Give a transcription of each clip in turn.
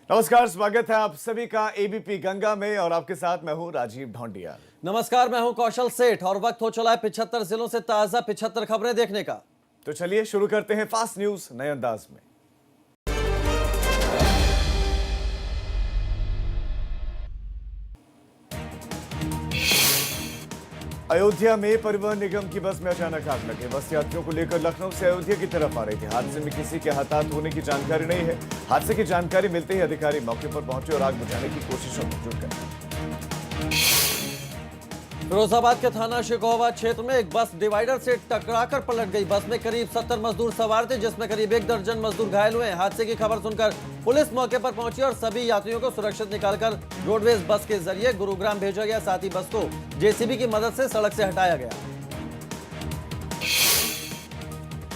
नमस्कार, स्वागत है आप सभी का एबीपी गंगा में और आपके साथ मैं हूं राजीव ढोंडिया। नमस्कार, मैं हूं कौशल सेठ और वक्त हो चला है 75 जिलों से ताजा 75 खबरें देखने का। तो चलिए शुरू करते हैं फास्ट न्यूज नए अंदाज में। अयोध्या में परिवहन निगम की बस में अचानक आग लगी। बस यात्रियों को लेकर लखनऊ से अयोध्या की तरफ आ रही थी। हादसे में किसी के हताहत होने की जानकारी नहीं है। हादसे की जानकारी मिलते ही अधिकारी मौके पर पहुंचे और आग बुझाने की कोशिशों में जुट गए। फिरोजाबाद के थाना शिकोहाबाद क्षेत्र में एक बस डिवाइडर से टकराकर पलट गई। बस में करीब 70 मजदूर सवार थे, जिसमें करीब 1 दर्जन मजदूर घायल हुए। हादसे की खबर सुनकर पुलिस मौके पर पहुंची और सभी यात्रियों को सुरक्षित निकालकर रोडवेज बस के जरिए गुरुग्राम भेजा गया। साथ ही बस को जेसीबी की मदद से सड़क से हटाया गया।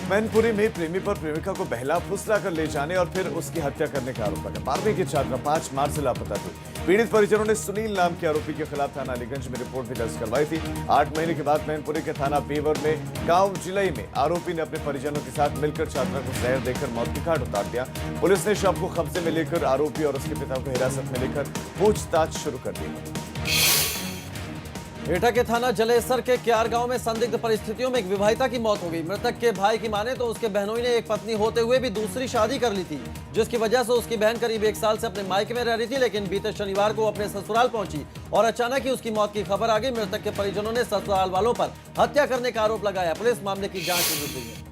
मैनपुरी में प्रेमी पर प्रेमिका को बहला फुसला कर ले जाने और फिर उसकी हत्या करने का आरोप लगा। 12वीं की छात्रा 5 मार्च से लापता थी। पीड़ित परिजनों ने सुनील नाम के आरोपी के खिलाफ थाना अलीगंज में रिपोर्ट भी दर्ज करवाई थी। 8 महीने के बाद मैनपुरी के थाना बेवर में गांव जिलई में आरोपी ने अपने परिजनों के साथ मिलकर छात्रा को जहर देकर मौत की घाट उतार दिया। पुलिस ने शव को कब्जे में लेकर आरोपी और उसके पिता को हिरासत में लेकर पूछताछ शुरू कर दी। एटा के थाना जलेसर के क्यार गांव में संदिग्ध परिस्थितियों में एक विवाहिता की मौत हो गई। मृतक के भाई की माने तो उसके बहनोई ने एक पत्नी होते हुए भी दूसरी शादी कर ली थी, जिसकी वजह से उसकी बहन करीब 1 साल से अपने मायके में रह रही थी। लेकिन बीते शनिवार को अपने ससुराल पहुंची और अचानक ही उसकी मौत की खबर आ गई। मृतक के परिजनों ने ससुराल वालों पर हत्या करने का आरोप लगाया। पुलिस मामले की जांच में जुट गई है।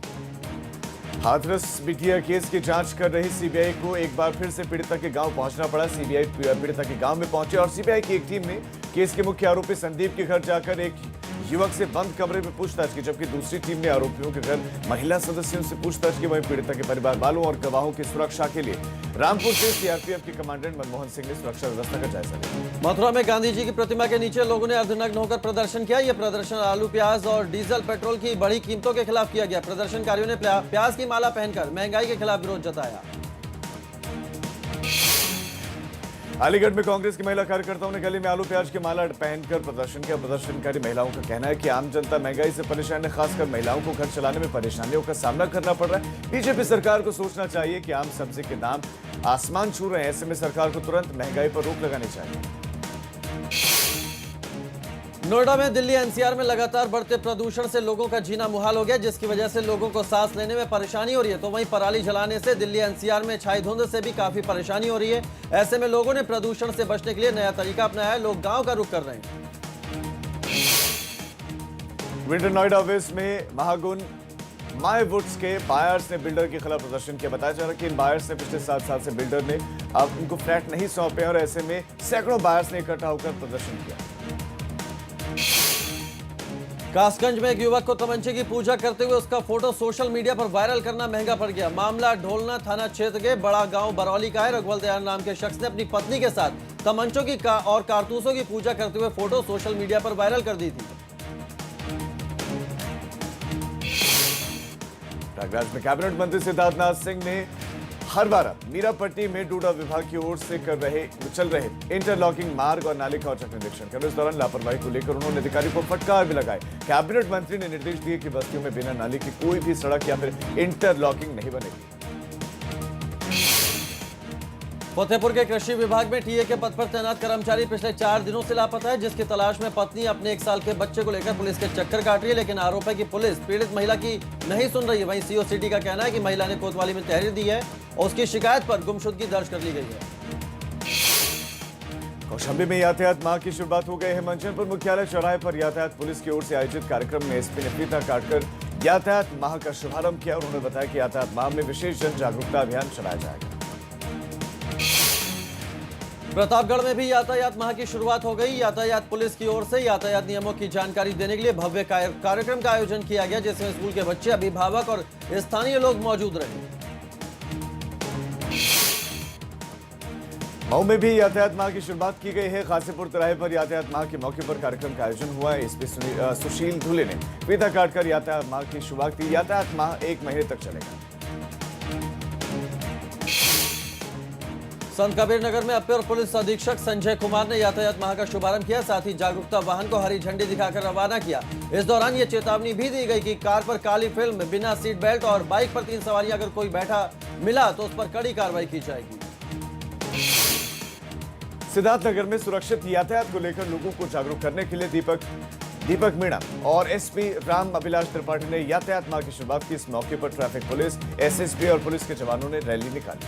हाथरस बिटिया केस की जांच कर रही सीबीआई को एक बार फिर से पीड़िता के गांव पहुंचना पड़ा। सीबीआई पीड़िता के गांव में पहुंचे और सीबीआई की एक टीम ने केस के मुख्य आरोपी संदीप के घर जाकर एक युवक से बंद कमरे में पूछताछ की, जबकि दूसरी टीम ने आरोपियों के घर महिला सदस्यों से पूछताछ की। वहीं पीड़िता के परिवार वालों और गवाहों की सुरक्षा के लिए रामपुर से सीआरपीएफ के कमांडेंट मनमोहन सिंह ने सुरक्षा व्यवस्था का जायजा लिया। मथुरा में गांधी जी की प्रतिमा के नीचे लोगों ने अर्धनग्न होकर प्रदर्शन किया। यह प्रदर्शन आलू, प्याज और डीजल पेट्रोल की बढ़ी कीमतों के खिलाफ किया गया। प्रदर्शनकारियों ने प्याज की माला पहनकर महंगाई के खिलाफ विरोध जताया। अलीगढ़ में कांग्रेस की महिला कार्यकर्ताओं ने गले में आलू प्याज की माला पहनकर प्रदर्शन किया। प्रदर्शनकारी महिलाओं का कहना है कि आम जनता महंगाई से परेशान है। खासकर महिलाओं को घर चलाने में परेशानियों का सामना करना पड़ रहा है। बीजेपी सरकार को सोचना चाहिए कि आम सब्जी के दाम आसमान छू रहे हैं। ऐसे में सरकार को तुरंत महंगाई पर रोक लगानी चाहिए। नोएडा में दिल्ली एनसीआर में लगातार बढ़ते प्रदूषण से लोगों का जीना मुहाल हो गया, जिसकी वजह से लोगों को सांस लेने में परेशानी हो रही है। तो वहीं पराली जलाने से दिल्ली एनसीआर में छाई धुंध से भी काफी परेशानी हो रही है। ऐसे में लोगों ने प्रदूषण से बचने के लिए नया तरीका अपनाया है। लोग गांव का रुख कर रहे हैं। ग्रेटर नोएडा वेस्ट में महागुन माय वुड्स के बायर्स ने बिल्डर के खिलाफ प्रदर्शन किया। बताया जा रहा है कि इन बायर्स ने पिछले 7 साल से बिल्डर ने अब उनको फ्लैट नहीं सौंपे और ऐसे में सैकड़ों बायर्स ने इकट्ठा होकर प्रदर्शन किया। कासगंज में एक युवक को तमंचे की पूजा करते हुए उसका फोटो सोशल मीडिया पर वायरल करना महंगा पड़ गया। मामला ढोलना थाना क्षेत्र के बड़ा गांव बरौली का है। रघुवल दयाल नाम के शख्स ने अपनी पत्नी के साथ तमंचों की और कारतूसों की पूजा करते हुए फोटो सोशल मीडिया पर वायरल कर दी थी। प्रयागराज में कैबिनेट मंत्री सिद्धार्थनाथ सिंह ने हरवारा मीरापट्टी में डूडा विभाग की ओर से चल रहे इंटरलॉकिंग मार्ग और नाले का औचक निरीक्षण कर इस दौरान लापरवाही को लेकर उन्होंने अधिकारी को फटकार भी लगाए। कैबिनेट मंत्री ने निर्देश दिए कि बस्तियों में बिना नाले की कोई भी सड़क या फिर इंटरलॉकिंग नहीं बनेगी। फतेहपुर के कृषि विभाग में टीए के पद पर तैनात कर्मचारी पिछले 4 दिनों से लापता है, जिसकी तलाश में पत्नी अपने 1 साल के बच्चे को लेकर पुलिस के चक्कर काट रही है। लेकिन आरोप है कि पुलिस पीड़ित महिला की नहीं सुन रही है। वहीं सीओ सिटी का कहना है कि महिला ने कोतवाली में तहरीर दी है और उसकी शिकायत पर गुमशुदगी दर्ज कर ली गई है। कौशाम्बी में यातायात माह की शुरुआत हो गई है। मंचनपुर मुख्यालय चौराहे पर यातायात पुलिस की ओर से आयोजित कार्यक्रम में एसपी ने फीता काटकर यातायात माह का शुभारंभ किया। उन्होंने बताया कि यातायात माह में विशेष जन जागरूकता अभियान चलाया जाएगा। प्रतापगढ़ में भी यातायात माह की शुरुआत हो गई। यातायात पुलिस की ओर से यातायात नियमों की जानकारी देने के लिए भव्य कार्यक्रम का आयोजन किया गया, जिसमें स्कूल के बच्चे, अभिभावक और स्थानीय लोग मौजूद रहे। मऊ में भी यातायात माह की शुरुआत की गई है। खासीपुर तिराहे पर यातायात माह के मौके पर कार्यक्रम का आयोजन हुआ है। एसपी सुशील धुले ने फीता काटकर यातायात माह की शुरुआत की। यातायात माह 1 महीने तक चलेगा। संत कबीर नगर में अपर पुलिस अधीक्षक संजय कुमार ने यातायात माह का शुभारंभ किया। साथ ही जागरूकता वाहन को हरी झंडी दिखाकर रवाना किया। इस दौरान ये चेतावनी भी दी गई कि कार पर काली फिल्म, बिना सीट बेल्ट और बाइक पर 3 सवारियां अगर कोई बैठा मिला तो उस पर कड़ी कार्रवाई की जाएगी। सिद्धार्थनगर में सुरक्षित यातायात को लेकर लोगों को जागरूक करने के लिए दीपक मीणा और एसपी राम अभिलाष त्रिपाठी ने यातायात माह की शुरुआत की। इस मौके पर ट्रैफिक पुलिस, एसएसपी और पुलिस के जवानों ने रैली निकाली।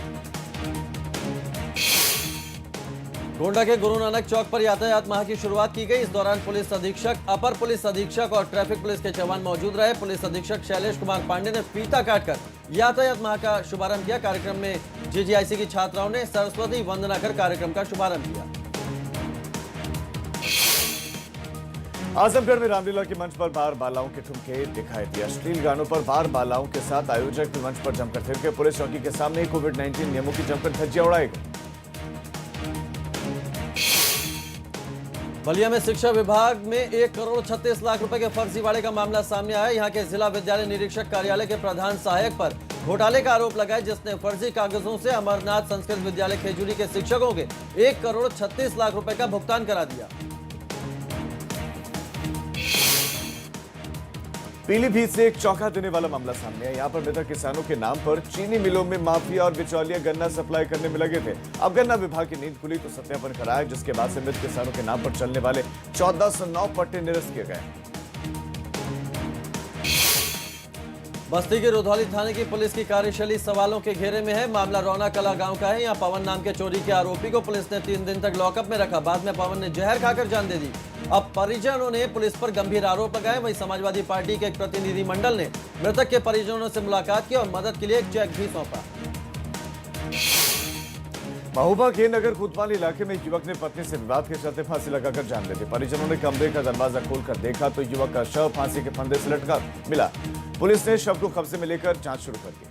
गोंडा के गुरु नानक चौक पर यातायात माह की शुरुआत की गई। इस दौरान पुलिस अधीक्षक, अपर पुलिस अधीक्षक और ट्रैफिक पुलिस के जवान मौजूद रहे। पुलिस अधीक्षक शैलेश कुमार पांडे ने फीता काटकर यातायात माह का शुभारंभ किया। कार्यक्रम में जीजीआईसी की छात्राओं ने सरस्वती वंदना कर कार्यक्रम का शुभारंभ किया। आजमगढ़ में रामलीला के मंच पर बार बालाओं के ठुमके दिखाई दिए। अश्लील गानों पर बार बालाओं के साथ आयोजक भी मंच पर जमकर थिरके। पुलिस चौकी के सामने कोविड-19 नियमों की जमकर धज्जियां उड़ाई गई। बलिया में शिक्षा विभाग में 1 करोड़ 36 लाख रुपए के फर्जीवाड़े का मामला सामने आया। यहां के जिला विद्यालय निरीक्षक कार्यालय के प्रधान सहायक पर घोटाले का आरोप लगाया, जिसने फर्जी कागजों से अमरनाथ संस्कृत विद्यालय खेजूरी के शिक्षकों के 1 करोड़ 36 लाख रुपए का भुगतान करा दिया। पीलीभीत से एक चौंका देने वाला मामला सामने है। यहां पर मृतक किसानों के नाम पर चीनी मिलों में माफिया और बिचौलिया गन्ना सप्लाई करने में लगे थे। अब गन्ना विभाग की नींद खुली तो सत्यापन कराया, जिसके बाद से मृत किसानों के नाम पर चलने वाले 1409 पट्टे निरस्त किए गए। बस्ती के रुधौली थाने की पुलिस की कार्यशैली सवालों के घेरे में है। मामला रौना कला गांव का है। यहां पवन नाम के चोरी के आरोपी को पुलिस ने 3 दिन तक लॉकअप में रखा। बाद में पवन ने जहर खाकर जान दे दी। अब परिजनों ने पुलिस पर गंभीर आरोप लगाए। वहीं समाजवादी पार्टी के एक प्रतिनिधि मंडल ने मृतक के परिजनों से मुलाकात की और मदद के लिए एक चेक भी सौंपा। महोबा के नगर कोतवाली इलाके में युवक ने पत्नी से विवाद के चलते फांसी लगाकर जान दे दी। परिजनों ने कमरे का दरवाजा खोलकर देखा तो युवक का शव फांसी के फंदे से लटका मिला। पुलिस ने शव को कब्जे में लेकर जांच शुरू कर दी।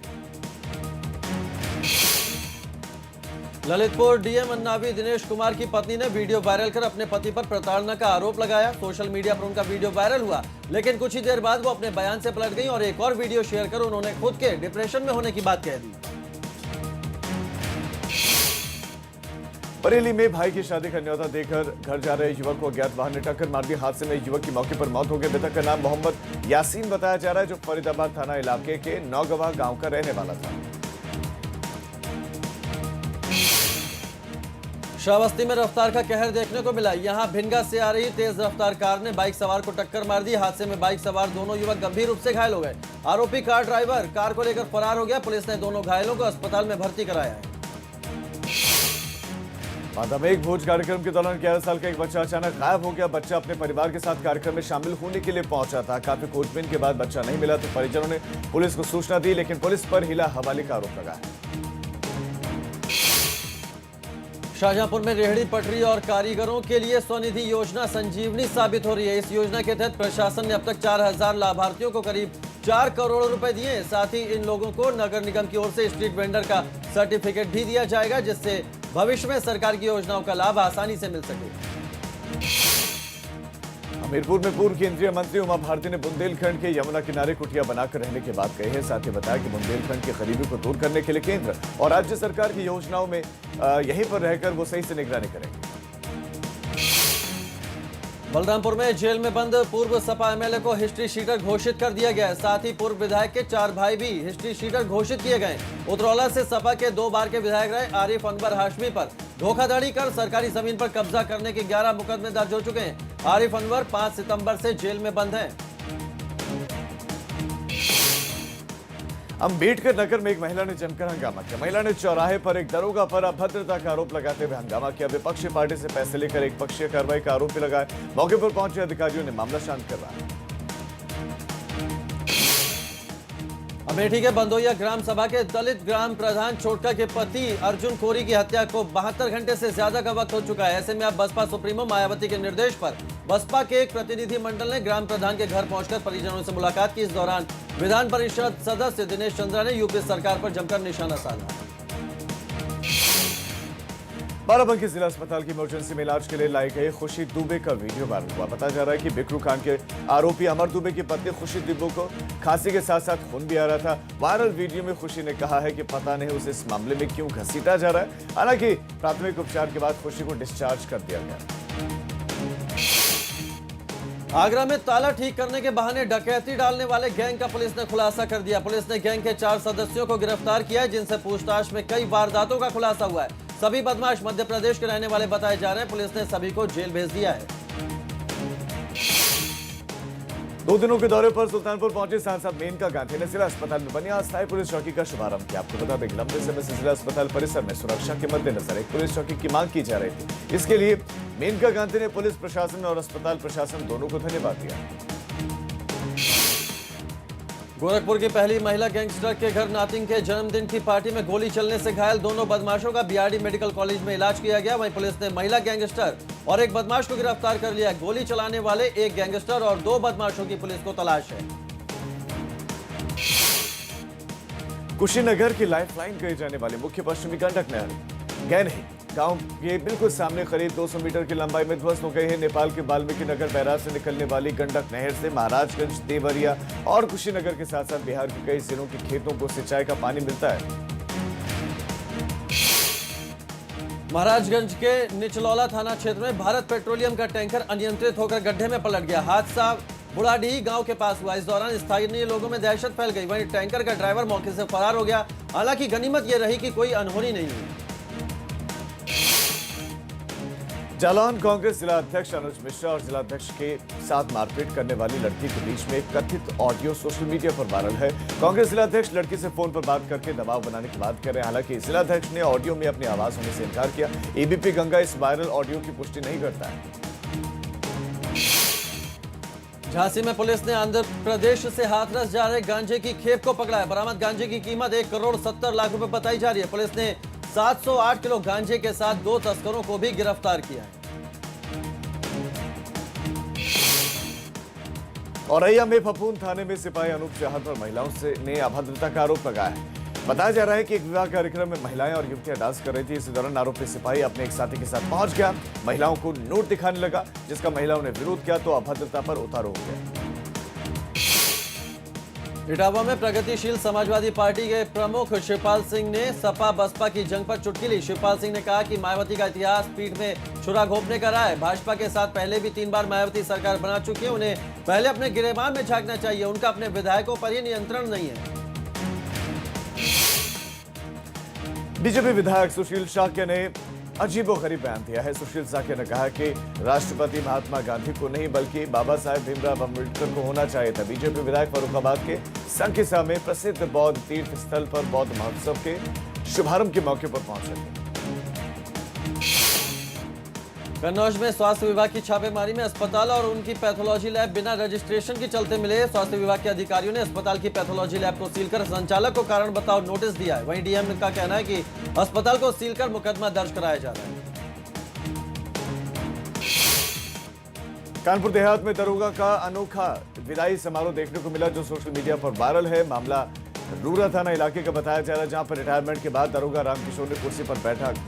ललितपुर डीएम अन्नावी दिनेश कुमार की पत्नी ने वीडियो वायरल कर अपने पति पर प्रताड़ना का आरोप लगाया। सोशल मीडिया पर उनका वीडियो वायरल हुआ, लेकिन कुछ ही देर बाद वो अपने बयान से पलट गई और एक और वीडियो शेयर कर उन्होंने खुद के डिप्रेशन में होने की बात कह दी। बरेली में भाई की शादी का न्योता देकर घर जा रहे युवक को अज्ञात वाहन ने टक्कर मार दी। हादसे में युवक की मौके पर मौत हो गई। मृतक का नाम मोहम्मद यासीन बताया जा रहा है, जो फरीदाबाद थाना इलाके के नौगवा गांव का रहने वाला था। श्रावस्ती में रफ्तार का कहर देखने को मिला। यहां भिनगा से आ रही तेज रफ्तार कार ने बाइक सवार को टक्कर मार दी। हादसे में बाइक सवार दोनों युवक गंभीर रूप से घायल हो गए। आरोपी कार ड्राइवर कार को लेकर फरार हो गया। पुलिस ने दोनों घायलों को अस्पताल में भर्ती कराया है। बांदा में एक भोज कार्यक्रम के दौरान 11 साल का एक बच्चा अचानक गायब हो गया। बच्चा अपने परिवार के साथ कार्यक्रम में शामिल होने के लिए पहुंचा था। काफी खोजबीन के बाद बच्चा नहीं मिला तो परिजनों ने पुलिस को सूचना दी, लेकिन पुलिस पर हिला हवाले का आरोप लगा है। शाहजहांपुर में रेहड़ी पटरी और कारीगरों के लिए स्वनिधि योजना संजीवनी साबित हो रही है। इस योजना के तहत प्रशासन ने अब तक 4000 लाभार्थियों को करीब 4 करोड़ रुपए दिए। साथ ही इन लोगों को नगर निगम की ओर से स्ट्रीट वेंडर का सर्टिफिकेट भी दिया जाएगा, जिससे भविष्य में सरकार की योजनाओं का लाभ आसानी से मिल सके। हमीरपुर में पूर्व केंद्रीय मंत्री उमा भारती ने बुंदेलखंड के यमुना किनारे कुटिया बनाकर रहने की बात कही है। साथ ही बताया कि बुंदेलखंड की गरीबी को दूर करने के लिए केंद्र और राज्य सरकार की योजनाओं में यहीं पर रहकर वो सही से निगरानी करेंगे। बलरामपुर में जेल में बंद पूर्व सपा एमएलए को हिस्ट्री शीटर घोषित कर दिया गया है। साथ ही पूर्व विधायक के 4 भाई भी हिस्ट्री शीटर घोषित किए गए। उतरौला से सपा के 2 बार के विधायक रहे आरिफ अनवर हाशमी पर धोखाधड़ी कर सरकारी जमीन पर कब्जा करने के 11 मुकदमे दर्ज हो चुके हैं। आरिफ अनवर 5 सितंबर से जेल में बंद हैं। अम्बेडकर नगर में एक महिला ने जमकर हंगामा किया। महिला ने चौराहे पर एक दरोगा पर अभद्रता का आरोप लगाते हुए हंगामा किया। विपक्षी पार्टी से पैसे लेकर एक पक्षीय कार्रवाई का आरोप भी लगाया। मौके पर पहुंचे अधिकारियों ने मामला शांत करवाया। अमेठी के बंदोया ग्राम सभा के दलित ग्राम प्रधान छोटका के पति अर्जुन कोरी की हत्या को 72 घंटे से ज्यादा का वक्त हो चुका है। ऐसे में अब बसपा सुप्रीमो मायावती के निर्देश पर बसपा के एक प्रतिनिधि मंडल ने ग्राम प्रधान के घर पहुंचकर परिजनों से मुलाकात की। इस दौरान विधान परिषद सदस्य दिनेश चंद्रा ने यूपी सरकार पर जमकर निशाना साधा। बाराबंकी जिला अस्पताल की इमरजेंसी में इलाज के लिए लाई गई खुशी दुबे का वीडियो वायरल हुआ। बताया जा रहा है कि बिकरू कांड के आरोपी अमर दुबे की पत्नी खुशी दुबे को खांसी के साथ साथ खून भी आ रहा था। वायरल वीडियो में खुशी ने कहा है कि पता नहीं उसे इस मामले में क्यों घसीटा जा रहा है। हालांकि प्राथमिक उपचार के बाद खुशी को डिस्चार्ज कर दिया गया। आगरा में ताला ठीक करने के बहाने डकैती डालने वाले गैंग का पुलिस ने खुलासा कर दिया। पुलिस ने गैंग के 4 सदस्यों को गिरफ्तार किया है, जिनसे पूछताछ में कई वारदातों का खुलासा हुआ है। सभी बदमाश मध्य प्रदेश के रहने वाले बताए जा रहे हैं। पुलिस ने सभी को जेल भेज दिया है। 2 दिनों के दौरे पर सुल्तानपुर पहुंचे सांसद मेनका गांधी ने जिला अस्पताल में बनी अस्थायी पुलिस चौकी का शुभारंभ किया। आपको बता दें कि लंबे समय से जिला अस्पताल परिसर में सुरक्षा के मद्देनजर एक पुलिस चौकी की मांग की जा रही थी। इसके लिए मेनका गांधी ने पुलिस प्रशासन और अस्पताल प्रशासन दोनों को धन्यवाद दिया। गोरखपुर की पहली महिला गैंगस्टर के घर नातिन के जन्मदिन की पार्टी में गोली चलने से घायल दोनों बदमाशों का बीआरडी मेडिकल कॉलेज में इलाज किया गया। वहीं पुलिस ने महिला गैंगस्टर और एक बदमाश को गिरफ्तार कर लिया। गोली चलाने वाले एक गैंगस्टर और 2 बदमाशों की पुलिस को तलाश है। कुशीनगर की लाइफलाइन कही जाने वाली मुख्य पश्चिमी गंडक नहर गैनही गांव के बिल्कुल सामने करीब 200 मीटर की लंबाई में ध्वस्त हो गई है। नेपाल के वाल्मीकि नगर बैराज से निकलने वाली गंडक नहर से महाराजगंज, देवरिया और कुशीनगर के साथ साथ बिहार के कई जिलों के खेतों को सिंचाई का पानी मिलता है। महाराजगंज के निचलौला थाना क्षेत्र में भारत पेट्रोलियम का टैंकर अनियंत्रित होकर गड्ढे में पलट गया। हादसा बुढ़ाडीह गांव के पास हुआ। इस दौरान स्थानीय लोगों में दहशत फैल गई। वहीं टैंकर का ड्राइवर मौके से फरार हो गया। हालांकि गनीमत यह रही कि कोई अनहोनी नहीं हुई। जालौन कांग्रेस जिला अध्यक्ष अनुज मिश्रा और जिला अध्यक्ष के साथ मारपीट करने वाली लड़की के बीच में एक कथित ऑडियो सोशल मीडिया पर वायरल है। कांग्रेस जिला अध्यक्ष लड़की से फोन पर बात करके दबाव बनाने की बात कर रहे हैं। हालांकि जिला अध्यक्ष ने ऑडियो में अपनी आवाज होने से इनकार किया। एबीपी गंगा इस वायरल ऑडियो की पुष्टि नहीं करता है। झांसी में पुलिस ने आंध्र प्रदेश से हाथरस जा रहे गांजे की खेप को पकड़ा है। बरामद गांजे की कीमत 1 करोड़ 70 लाख रुपए बताई जा रही है। पुलिस ने 708 किलो गांजे के साथ 2 तस्करों को भी गिरफ्तार किया है। औरैया में फफूंद थाने में सिपाही अनूप चाहत और महिलाओं से ने अभद्रता का आरोप लगाया है। बताया जा रहा है कि एक विवाह कार्यक्रम में महिलाएं और युवतियां डांस कर रही थी। इसी दौरान आरोपी सिपाही अपने एक साथी के साथ पहुंच गया, महिलाओं को नोट दिखाने लगा, जिसका महिलाओं ने विरोध किया तो अभद्रता पर उतारू हो गया। इटावा में प्रगतिशील समाजवादी पार्टी के प्रमुख शिवपाल सिंह ने सपा बसपा की जंग पर चुटकी ली। शिवपाल सिंह ने कहा कि मायावती का इतिहास पीठ में छुरा घोंपने का रहा है। भाजपा के साथ पहले भी 3 बार मायावती सरकार बना चुकी है। उन्हें पहले अपने गिरेबान में झांकना चाहिए। उनका अपने विधायकों पर ही नियंत्रण नहीं है। बीजेपी विधायक सुशील साक्य ने अजीबोगरीब बयान दिया है। सुशील साक्य ने कहा कि राष्ट्रपति महात्मा गांधी को नहीं बल्कि बाबा साहेब भीमराव अम्बेडकर को होना चाहिए था। बीजेपी विधायक फर्रुखाबाद के संकिसा में प्रसिद्ध बौद्ध तीर्थ स्थल पर बौद्ध महोत्सव के शुभारंभ के मौके पर पहुंचे थे। कन्नौज में स्वास्थ्य विभाग की छापेमारी में अस्पताल और उनकी पैथोलॉजी लैब बिना रजिस्ट्रेशन के चलते मिले। स्वास्थ्य विभाग के अधिकारियों ने अस्पताल की पैथोलॉजी लैब को सील कर संचालक को कारण बताओ नोटिस दिया है। वहीं डीएम का कहना है कि अस्पताल को सील कर मुकदमा दर्ज कराया जा रहा है। कानपुर देहात में दरोगा का अनोखा विदाई समारोह देखने को मिला, जो सोशल मीडिया पर वायरल है। मामला रूरा थाना इलाके का बताया जा रहा है, जहां पर रिटायरमेंट के बाद दरोगा रामकिशोर ने कुर्सी पर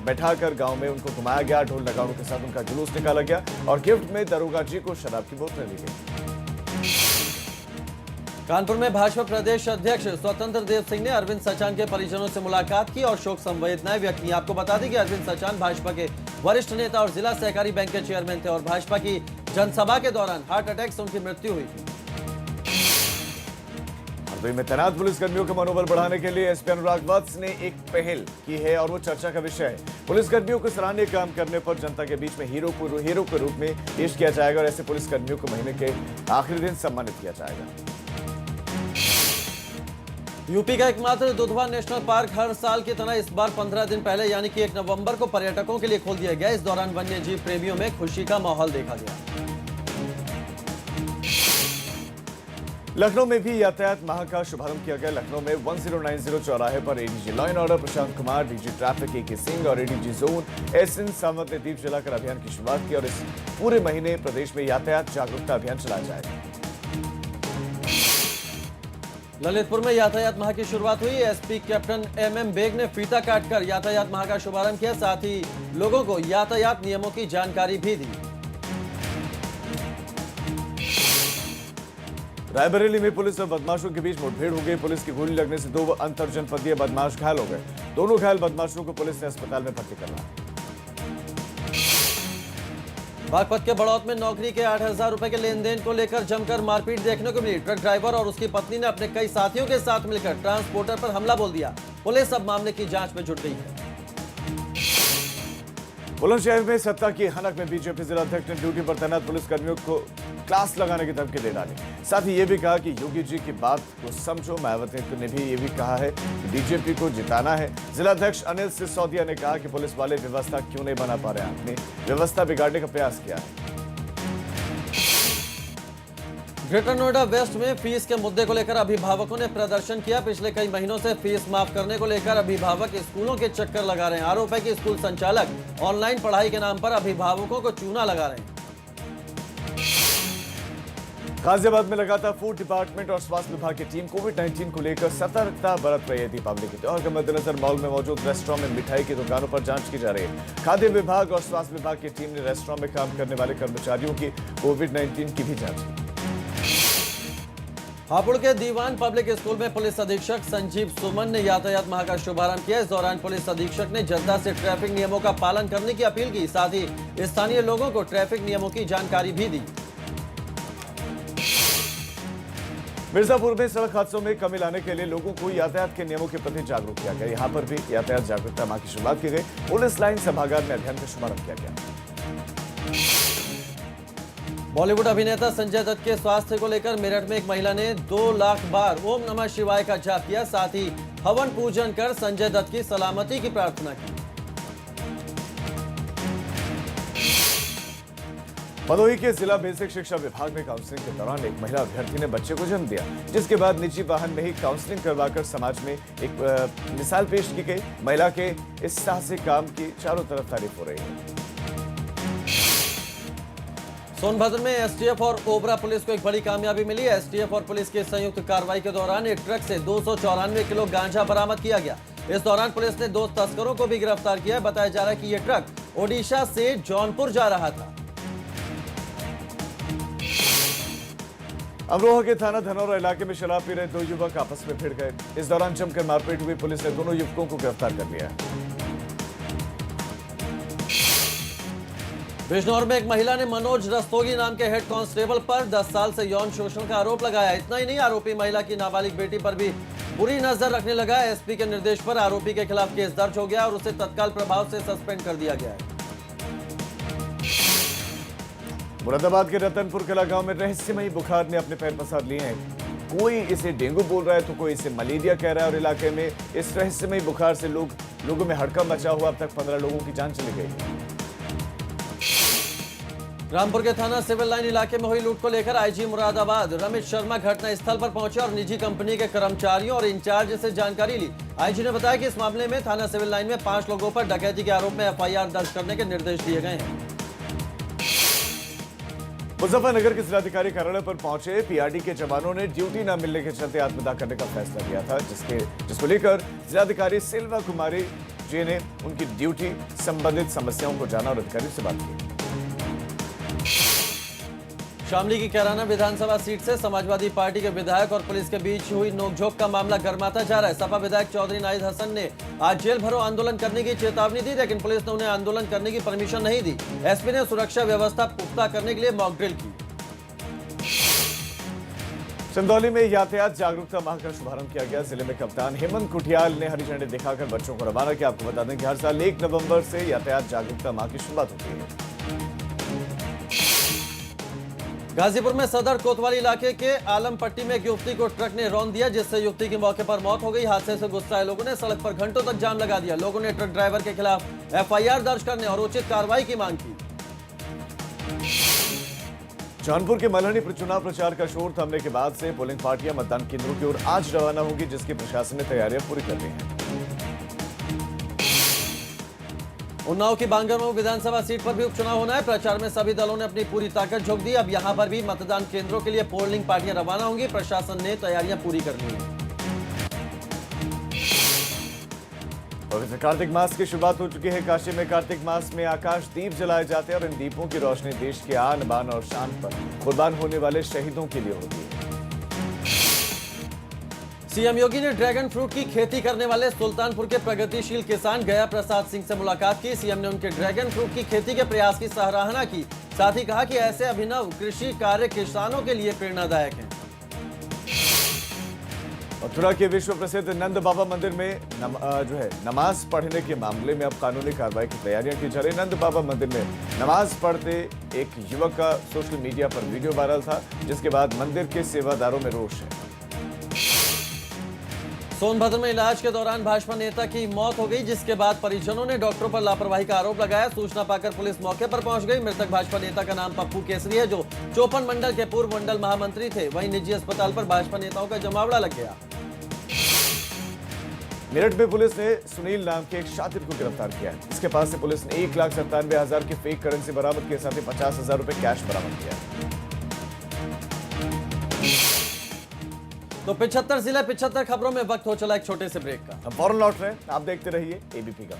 बैठाकर गांव में उनको घुमाया गया। ढोल नगाड़ों के साथ उनका जुलूस निकाला गया और गिफ्ट में दरोगा जी को शराब की बोतलें दी गई। कानपुर में भाजपा प्रदेश अध्यक्ष स्वतंत्र देव सिंह ने अरविंद सचान के परिजनों से मुलाकात की और शोक संवेदनाएं व्यक्त की। आपको बता दें कि अरविंद सचान भाजपा के वरिष्ठ नेता और जिला सहकारी बैंक के चेयरमैन थे और भाजपा की जनसभा के दौरान हार्ट अटैक से उनकी मृत्यु हुई थी। हरदोई में तैनात पुलिसकर्मियों का मनोबल बढ़ाने के लिए एसपी अनुराग वत्स ने एक पहल की है और वो चर्चा का विषय है। पुलिसकर्मियों को सराहनीय काम करने पर जनता के बीच में हीरो के रूप में पेश किया जाएगा और ऐसे पुलिसकर्मियों को महीने के आखिरी दिन सम्मानित किया जाएगा। यूपी का एकमात्र दुधवा नेशनल पार्क हर साल की तरह इस बार 15 दिन पहले यानी कि 1 नवंबर को पर्यटकों के लिए खोल दिया गया। इस दौरान वन्य जीव प्रेमियों में खुशी का माहौल देखा गया। लखनऊ में भी यातायात माह का शुभारंभ किया गया। लखनऊ में 1090 चौराहे पर ADG law and order Prashant Kumar, DG traffic AK Singh और एडीजी जोन एसएन सावंत ने दीप जलाकर अभियान की शुरुआत की और इस पूरे महीने प्रदेश में यातायात जागरूकता अभियान चलाया जाएगा। ललितपुर में यातायात माह की शुरुआत हुई। एसपी कैप्टन एमएम बेग ने फीता काटकर यातायात माह का शुभारंभ किया। साथ ही लोगों को यातायात नियमों की जानकारी भी दी। रायबरेली में पुलिस और बदमाशों के बीच मुठभेड़ हो गई। पुलिस की गोली लगने से 2 अंतरजनपदीय बदमाश घायल हो गए। दोनों घायल बदमाशों को पुलिस ने अस्पताल में भर्ती करवाया। बागपत के बड़ौत में नौकरी के 8,000 रुपए के लेन देन को लेकर जमकर मारपीट देखने को मिली। ट्रक ड्राइवर और उसकी पत्नी ने अपने कई साथियों के साथ मिलकर ट्रांसपोर्टर पर हमला बोल दिया। पुलिस अब मामले की जांच में जुट गई है। बुलंदशहर में सत्ता की हनक में बीजेपी जिला अध्यक्ष ने ड्यूटी पर तैनात पुलिसकर्मियों को क्लास लगाने की धमकी दे डाली। साथ ही ये भी कहा कि योगी जी की बात को समझो। मायावती ने भी ये भी कहा है कि बीजेपी को जिताना है। जिला अध्यक्ष अनिल सिसोदिया ने कहा कि पुलिस वाले व्यवस्था क्यों नहीं बना पा रहे हैं, आपने व्यवस्था बिगाड़ने का प्रयास किया है। ग्रेटर नोएडा वेस्ट में फीस के मुद्दे को लेकर अभिभावकों ने प्रदर्शन किया। पिछले कई महीनों से फीस माफ करने को लेकर अभिभावक स्कूलों के चक्कर लगा रहे हैं। आरोप है कि स्कूल संचालक ऑनलाइन पढ़ाई के नाम पर अभिभावकों को चूना लगा रहे हैं। गाजियाबाद में लगातार फूड डिपार्टमेंट और स्वास्थ्य विभाग की टीम कोविड-19 को लेकर सतर्कता बरत रही है। दीपावली के त्योहार के मद्देनजर मॉल में मौजूद रेस्टोरेंट में मिठाई की दुकानों पर जांच की जा रही है। खाद्य विभाग और स्वास्थ्य विभाग की टीम ने रेस्टोरेंट में काम करने वाले कर्मचारियों की कोविड-19 की भी जांच की। हापुड़ के दीवान पब्लिक स्कूल में पुलिस अधीक्षक संजीव सुमन ने यातायात माह का शुभारंभ किया। इस दौरान पुलिस अधीक्षक ने जनता से ट्रैफिक नियमों का पालन करने की अपील की। साथ ही स्थानीय लोगों को ट्रैफिक नियमों की जानकारी भी दी। मिर्जापुर में सड़क हादसों में कमी लाने के लिए लोगों को यातायात के नियमों के प्रति जागरूक किया गया। यहाँ पर भी यातायात जागरूकता माह की शुरुआत की गई। पुलिस लाइन सभागार में अभियान का शुभारंभ किया गया। बॉलीवुड अभिनेता संजय दत्त के स्वास्थ्य को लेकर मेरठ में एक महिला ने 2 लाख बार ओम नमः शिवाय का जाप किया। साथ ही हवन पूजन कर संजय दत्त की सलामती की प्रार्थना की। भदोही के जिला बेसिक शिक्षा विभाग में काउंसलिंग के दौरान एक महिला अभ्यर्थी ने बच्चे को जन्म दिया, जिसके बाद निजी वाहन में ही काउंसलिंग करवाकर समाज में एक मिसाल पेश की गई। महिला के इस साहसिक काम की चारों तरफ तारीफ हो रही है। सोनभद्र में एसटीएफ और ओबरा पुलिस को एक बड़ी कामयाबी मिली। एसटीएफ और पुलिस की संयुक्त कार्रवाई के दौरान एक ट्रक से 294 किलो गांजा बरामद किया गया। इस दौरान पुलिस ने 2 तस्करों को भी गिरफ्तार किया। बताया जा रहा है कि यह ट्रक ओडिशा से जौनपुर जा रहा था। अमरोहा के थाना धनौरा इलाके में शराब पी रहे 2 युवक आपस में भिड़ गए। इस दौरान जमकर मारपीट हुई। पुलिस ने दोनों युवकों को गिरफ्तार कर लिया। बिजनौर में एक महिला ने मनोज रस्तोगी नाम के हेड कांस्टेबल पर 10 साल से यौन शोषण का आरोप लगाया। इतना ही नहीं, आरोपी महिला की नाबालिग बेटी पर भी बुरी नजर रखने लगा। एसपी के निर्देश पर आरोपी के खिलाफ केस दर्ज हो गया और उसे तत्काल प्रभाव से सस्पेंड कर दिया गया है। मुरादाबाद के रतनपुर कला गांव में रहस्यमयी बुखार ने अपने पैर पसार लिए हैं। कोई इसे डेंगू बोल रहा है तो कोई इसे मलेरिया कह रहा है और इलाके में इस रहस्यमयी बुखार से लोगों में हड़कंप मचा हुआ। अब तक 15 लोगों की जान चली गई। रामपुर के थाना सिविल लाइन इलाके में हुई लूट को लेकर आईजी मुरादाबाद रमेश शर्मा घटना स्थल पर पहुंचे और निजी कंपनी के कर्मचारियों और इंचार्ज से जानकारी ली। आईजी ने बताया कि इस मामले में थाना सिविल लाइन में 5 लोगों पर डकैती के आरोप में एफआईआर दर्ज करने के निर्देश दिए गए हैं। मुजफ्फरनगर के जिलाधिकारी कार्यालय पर पहुंचे पीआरडी के जवानों ने ड्यूटी न मिलने के चलते आत्मदाह करने का फैसला किया था, जिसको लेकर जिलाधिकारी सिल्वा कुमारी जी ने उनकी ड्यूटी संबंधित समस्याओं को जाना और अधिकारियों से बात की। शामली की कैराना विधानसभा सीट से समाजवादी पार्टी के विधायक और पुलिस के बीच हुई नोकझोंक का मामला गर्माता जा रहा है। सपा विधायक चौधरी नाहिद हसन ने आज जेल भरो आंदोलन करने की चेतावनी दी, लेकिन पुलिस ने उन्हें आंदोलन करने की परमिशन नहीं दी। एसपी ने सुरक्षा व्यवस्था पुख्ता करने के लिए मॉक ड्रिल की। चंदौली में यातायात जागरूकता माह का शुभारंभ किया गया। जिले में कप्तान हेमंत कुठियाल ने हरी झंडी दिखाकर बच्चों को रवाना किया। आपको बता दें कि हर साल 1 नवंबर से यातायात जागरूकता माह की शुरुआत होती है। गाजीपुर में सदर कोतवाली इलाके के आलमपट्टी में एक युवती को ट्रक ने रौंद दिया, जिससे युवती की मौके पर मौत हो गई। हादसे से गुस्साए लोगों ने सड़क पर घंटों तक जाम लगा दिया। लोगों ने ट्रक ड्राइवर के खिलाफ एफआईआर दर्ज करने और उचित कार्रवाई की मांग की। जौनपुर के मलहनी पर चुनाव प्रचार का शोर थमने के बाद से पोलिंग पार्टियां मतदान केंद्रों की ओर आज रवाना होंगी, जिसकी प्रशासन ने तैयारियां पूरी कर ली हैं। उन्नाव की बांगरमऊ विधानसभा सीट पर भी उपचुनाव होना है। प्रचार में सभी दलों ने अपनी पूरी ताकत झोंक दी। अब यहां पर भी मतदान केंद्रों के लिए पोलिंग पार्टियां रवाना होंगी। प्रशासन ने तैयारियां पूरी कर ली हैं। पवित्र कार्तिक मास की शुरुआत हो चुकी है। काशी में कार्तिक मास में आकाश दीप जलाए जाते हैं और इन दीपों की रोशनी देश के आन बान और शान पर कुर्बान होने वाले शहीदों के लिए होती है। सीएम योगी ने ड्रैगन फ्रूट की खेती करने वाले सुल्तानपुर के प्रगतिशील किसान गया प्रसाद सिंह से मुलाकात की। सीएम ने उनके ड्रैगन फ्रूट की खेती के प्रयास की सराहना की। साथ ही कहा कि ऐसे अभिनव कृषि कार्य किसानों के लिए प्रेरणादायक हैं। मथुरा के विश्व प्रसिद्ध नंद बाबा मंदिर में नमाज पढ़ने के मामले में अब कानूनी कार्रवाई की तैयारियां की जा रही। नंद बाबा मंदिर में नमाज पढ़ते एक युवक का सोशल मीडिया पर वीडियो वायरल था, जिसके बाद मंदिर के सेवादारों में रोष है। सोनभद्र में इलाज के दौरान भाजपा नेता की मौत हो गई, जिसके बाद परिजनों ने डॉक्टरों पर लापरवाही का आरोप लगाया। सूचना पाकर पुलिस मौके पर पहुंच गई। मृतक भाजपा नेता का नाम पप्पू केसरी है, जो चौपन मंडल के पूर्व मंडल महामंत्री थे। वहीं निजी अस्पताल पर भाजपा नेताओं का जमावड़ा लग गया। मेरठ में पुलिस ने सुनील नाम के एक शातिर को गिरफ्तार किया है। इसके पास से पुलिस ने 1,97,000 की फेक करेंसी बरामद के साथ ही 50,000 रुपए कैश बरामद किया। तो 75 जिले 75 खबरों में वक्त हो चला एक छोटे से ब्रेक का। हम फौरन लौट रहे हैं, आप देखते रहिए एबीपी का।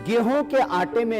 गेहूं के आटे में